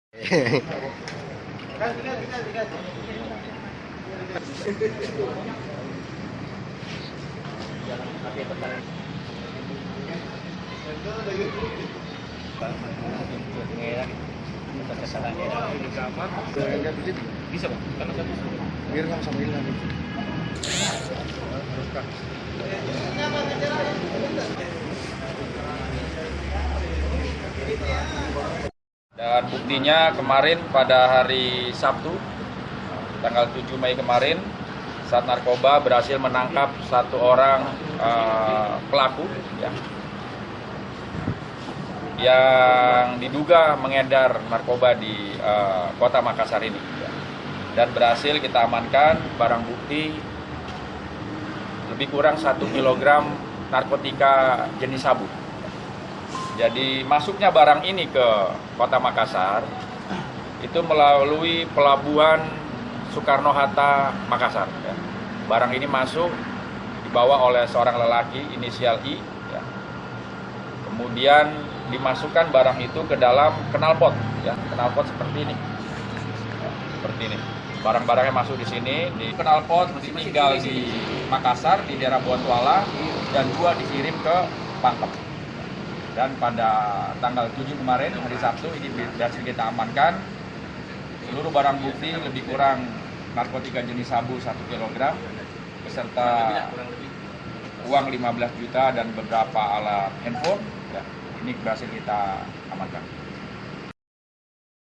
Bisa Bang, karena satu Biar nggak sama hilang. Dan buktinya kemarin pada hari Sabtu, tanggal 7 Mei kemarin, Sat Narkoba berhasil menangkap satu orang pelaku yang diduga mengedar narkoba di kota Makassar ini. Dan berhasil kita amankan barang bukti lebih kurang 1 kilogram narkotika jenis sabu. Jadi masuknya barang ini ke kota Makassar itu melalui pelabuhan Soekarno-Hatta, Makassar. Ya. Barang ini masuk dibawa oleh seorang lelaki inisial I. Ya. Kemudian dimasukkan barang itu ke dalam knalpot, ya, knalpot seperti ini. Ya, seperti ini. Barang-barangnya masuk di sini, di knalpot tinggal di Makassar, di daerah Bontoala, dan 2 dikirim ke Pangkep. Dan pada tanggal 7 kemarin, hari Sabtu, ini berhasil kita amankan seluruh barang bukti lebih kurang narkotika jenis sabu 1 kg, beserta uang 15 juta dan beberapa alat handphone. Ya, ini berhasil kita amankan.